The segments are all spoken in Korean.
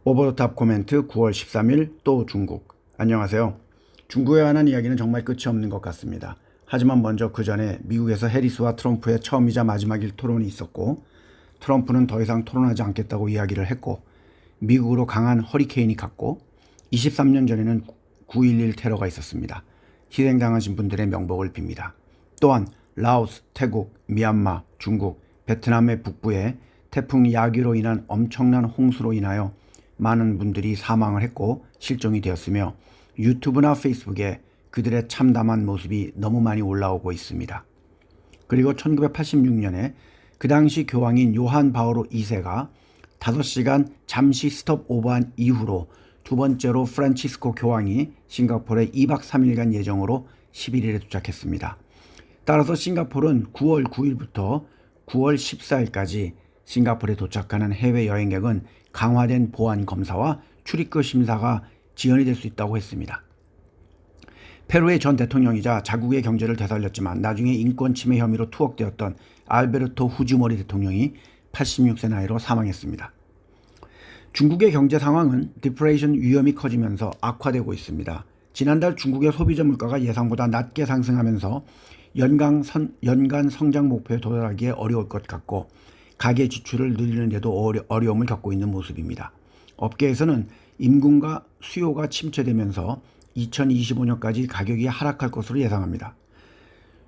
오버더탑 코멘트 9월 13일 또 중국. 안녕하세요. 중국에 관한 이야기는 정말 끝이 없는 것 같습니다. 하지만 먼저 그 전에 미국에서 해리스와 트럼프의 처음이자 마지막일 토론이 있었고, 트럼프는 더 이상 토론하지 않겠다고 이야기를 했고, 미국으로 강한 허리케인이 갔고, 23년 전에는 9.11 테러가 있었습니다. 희생당하신 분들의 명복을 빕니다. 또한 라오스, 태국, 미얀마, 중국, 베트남의 북부에 태풍 야기로 인한 엄청난 홍수로 인하여 많은 분들이 사망을 했고 실종이 되었으며, 유튜브나 페이스북에 그들의 참담한 모습이 너무 많이 올라오고 있습니다. 그리고 1986년에 그 당시 교황인 요한 바오로 2세가 5시간 잠시 스톱오버한 이후로 두 번째로 프란치스코 교황이 싱가포르에 2박 3일간 예정으로 11일에 도착했습니다. 따라서 싱가포르는 9월 9일부터 9월 14일까지 싱가포르에 도착하는 해외 여행객은 강화된 보안 검사와 출입국 심사가 지연이 될 수 있다고 했습니다. 페루의 전 대통령이자 자국의 경제를 되살렸지만 나중에 인권 침해 혐의로 투옥되었던 알베르토 후지모리 대통령이 86세 나이로 사망했습니다. 중국의 경제 상황은 디플레이션 위험이 커지면서 악화되고 있습니다. 지난달 중국의 소비자 물가가 예상보다 낮게 상승하면서 연간 성장 목표에 도달하기에 어려울 것 같고, 가계 지출을 늘리는 데도 어려움을 겪고 있는 모습입니다. 업계에서는 임금과 수요가 침체되면서 2025년까지 가격이 하락할 것으로 예상합니다.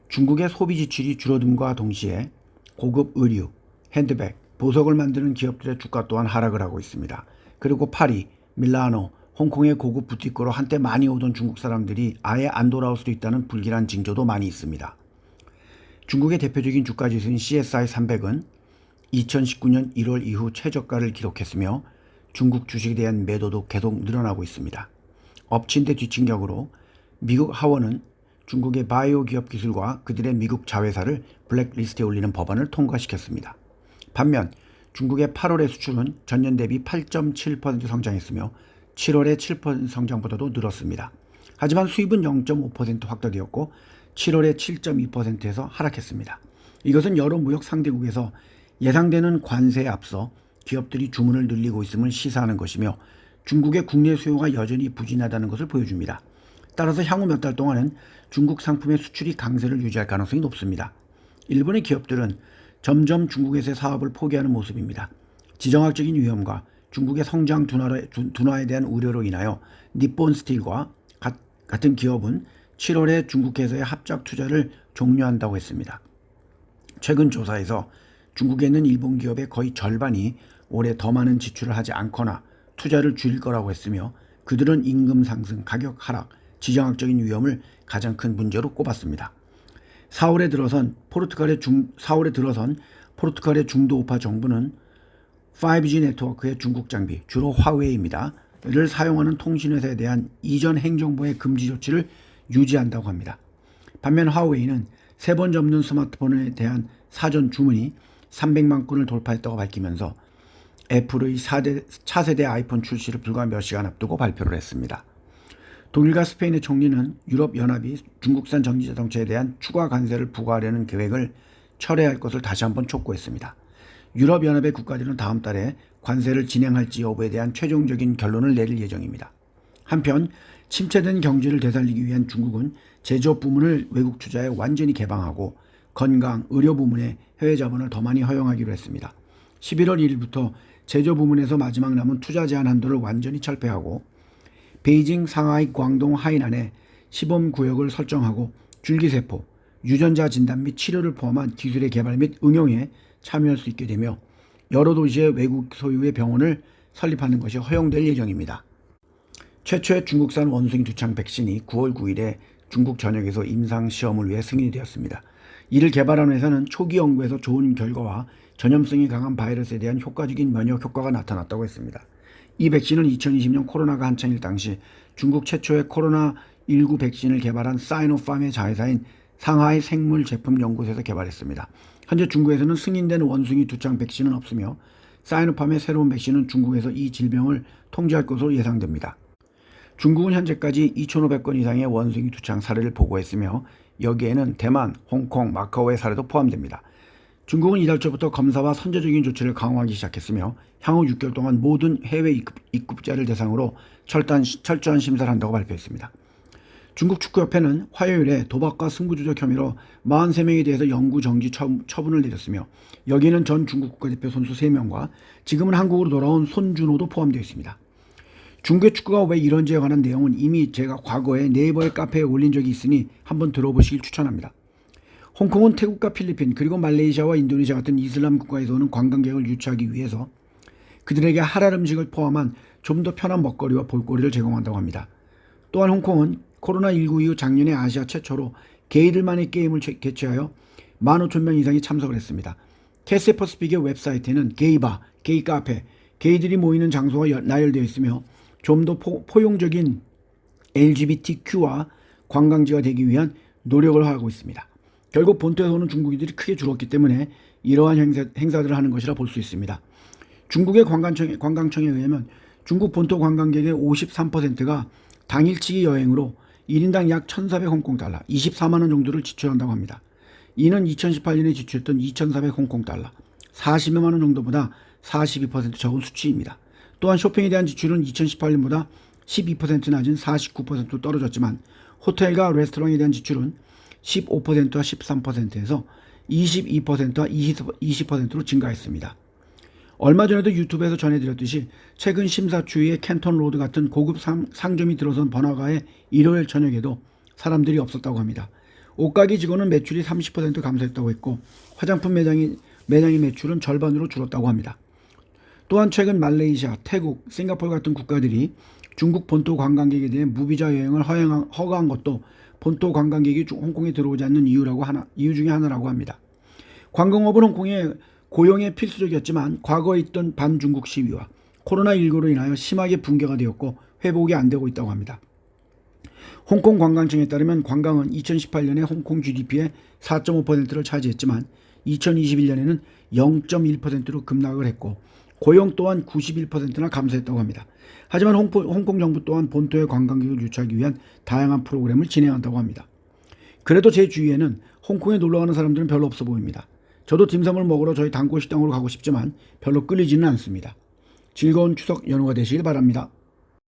중국의 소비 지출이 줄어듦과 동시에 고급 의류, 핸드백, 보석을 만드는 기업들의 주가 또한 하락을 하고 있습니다. 그리고 파리, 밀라노, 홍콩의 고급 부티크로 한때 많이 오던 중국 사람들이 아예 안 돌아올 수도 있다는 불길한 징조도 많이 있습니다. 중국의 대표적인 주가지수인 CSI 300은 2019년 1월 이후 최저가를 기록했으며 중국 주식에 대한 매도도 계속 늘어나고 있습니다. 엎친 데 뒤친 격으로 미국 하원은 중국의 바이오 기업 기술과 그들의 미국 자회사를 블랙리스트에 올리는 법안을 통과시켰습니다. 반면 중국의 8월의 수출은 전년 대비 8.7% 성장했으며 7월의 7% 성장보다도 늘었습니다. 하지만 수입은 0.5% 확대되었고 7월의 7.2%에서 하락했습니다. 이것은 여러 무역 상대국에서 예상되는 관세에 앞서 기업들이 주문을 늘리고 있음을 시사하는 것이며, 중국의 국내 수요가 여전히 부진하다는 것을 보여줍니다. 따라서 향후 몇 달 동안은 중국 상품의 수출이 강세를 유지할 가능성이 높습니다. 일본의 기업들은 점점 중국에서의 사업을 포기하는 모습입니다. 지정학적인 위험과 중국의 성장 둔화에 대한 우려로 인하여 니폰 스틸과 같은 기업은 7월에 중국에서의 합작 투자를 종료한다고 했습니다. 최근 조사에서 중국에 있는 일본 기업의 거의 절반이 올해 더 많은 지출을 하지 않거나 투자를 줄일 거라고 했으며, 그들은 임금 상승, 가격 하락, 지정학적인 위험을 가장 큰 문제로 꼽았습니다. 4월에 들어선 포르투갈의 중도 우파 정부는 5G 네트워크의 중국 장비, 주로 화웨이입니다. 를 사용하는 통신회사에 대한 이전 행정부의 금지 조치를 유지한다고 합니다. 반면 화웨이는 3번 접는 스마트폰에 대한 사전 주문이 300만 건을 돌파했다고 밝히면서 애플의 차세대 아이폰 출시를 불과 몇 시간 앞두고 발표를 했습니다. 독일과 스페인의 총리는 유럽연합이 중국산 전기자동차에 대한 추가 관세를 부과하려는 계획을 철회할 것을 다시 한번 촉구했습니다. 유럽연합의 국가들은 다음 달에 관세를 진행할지 여부에 대한 최종적인 결론을 내릴 예정입니다. 한편 침체된 경제를 되살리기 위한 중국은 제조업 부문을 외국 투자에 완전히 개방하고 건강, 의료 부문에 해외 자본을 더 많이 허용하기로 했습니다. 11월 1일부터 제조 부문에서 마지막 남은 투자 제한 한도를 완전히 철폐하고 베이징, 상하이, 광동, 하이난에 시범구역을 설정하고 줄기세포, 유전자 진단 및 치료를 포함한 기술의 개발 및 응용에 참여할 수 있게 되며, 여러 도시의 외국 소유의 병원을 설립하는 것이 허용될 예정입니다. 최초의 중국산 원숭이 두창 백신이 9월 9일에 중국 전역에서 임상시험을 위해 승인이 되었습니다. 이를 개발한 회사는 초기 연구에서 좋은 결과와 전염성이 강한 바이러스에 대한 효과적인 면역 효과가 나타났다고 했습니다. 이 백신은 2020년 코로나가 한창일 당시 중국 최초의 코로나19 백신을 개발한 사이노팜의 자회사인 상하이 생물제품연구소에서 개발했습니다. 현재 중국에서는 승인된 원숭이 두창 백신은 없으며 사이노팜의 새로운 백신은 중국에서 이 질병을 통제할 것으로 예상됩니다. 중국은 현재까지 2,500건 이상의 원숭이 두창 사례를 보고했으며, 여기에는 대만, 홍콩, 마카오의 사례도 포함됩니다. 중국은 이달 초부터 검사와 선제적인 조치를 강화하기 시작했으며 향후 6개월 동안 모든 해외 입국자를 대상으로 철저한 심사를 한다고 발표했습니다. 중국 축구협회는 화요일에 도박과 승부조작 혐의로 43명에 대해서 영구 정지 처분을 내렸으며 여기에는 전 중국 국가대표 선수 3명과 지금은 한국으로 돌아온 손준호도 포함되어 있습니다. 중국의 축구가 왜 이런지에 관한 내용은 이미 제가 과거에 네이버의 카페에 올린 적이 있으니 한번 들어보시길 추천합니다. 홍콩은 태국과 필리핀 그리고 말레이시아와 인도네시아 같은 이슬람 국가에서 오는 관광객을 유치하기 위해서 그들에게 할랄 음식을 포함한 좀 더 편한 먹거리와 볼거리를 제공한다고 합니다. 또한 홍콩은 코로나19 이후 작년에 아시아 최초로 게이들만의 게임을 개최하여 15,000명 이상이 참석을 했습니다. 캐세 퍼시픽의 웹사이트에는 게이바, 게이 카페, 게이들이 모이는 장소가 나열되어 있으며 좀 더 포용적인 LGBTQ와 관광지가 되기 위한 노력을 하고 있습니다. 결국 본토에서 오는 중국인들이 크게 줄었기 때문에 이러한 행사들을 하는 것이라 볼 수 있습니다. 중국의 관광청에 의하면 중국 본토 관광객의 53%가 당일치기 여행으로 1인당 약 1,400홍콩달러, 24만원 정도를 지출한다고 합니다. 이는 2018년에 지출했던 2,400홍콩달러, 40여만원 정도보다 42% 적은 수치입니다. 또한 쇼핑에 대한 지출은 2018년보다 12% 낮은 49%로 떨어졌지만 호텔과 레스토랑에 대한 지출은 15%와 13%에서 22%와 20%로 증가했습니다. 얼마 전에도 유튜브에서 전해드렸듯이 최근 심사추이의 캔턴 로드 같은 고급 상점이 들어선 번화가의 일요일 저녁에도 사람들이 없었다고 합니다. 옷가게 직원은 매출이 30% 감소했다고 했고 화장품 매장의 매출은 절반으로 줄었다고 합니다. 또한 최근 말레이시아, 태국, 싱가포르 같은 국가들이 중국 본토 관광객에 대해 무비자 여행을 허가한 것도 본토 관광객이 홍콩에 들어오지 않는 이유 중에 하나라고 합니다. 관광업은 홍콩의 고용에 필수적이었지만 과거에 있던 반중국 시위와 코로나19로 인하여 심하게 붕괴가 되었고 회복이 안 되고 있다고 합니다. 홍콩 관광청에 따르면 관광은 2018년에 홍콩 GDP의 4.5%를 차지했지만 2021년에는 0.1%로 급락을 했고 고용 또한 91%나 감소했다고 합니다. 하지만 홍콩 정부 또한 본토의 관광객을 유치하기 위한 다양한 프로그램을 진행한다고 합니다. 그래도 제 주위에는 홍콩에 놀러가는 사람들은 별로 없어 보입니다. 저도 딤섬을 먹으러 저희 단골 식당으로 가고 싶지만 별로 끌리지는 않습니다. 즐거운 추석 연휴가 되시길 바랍니다.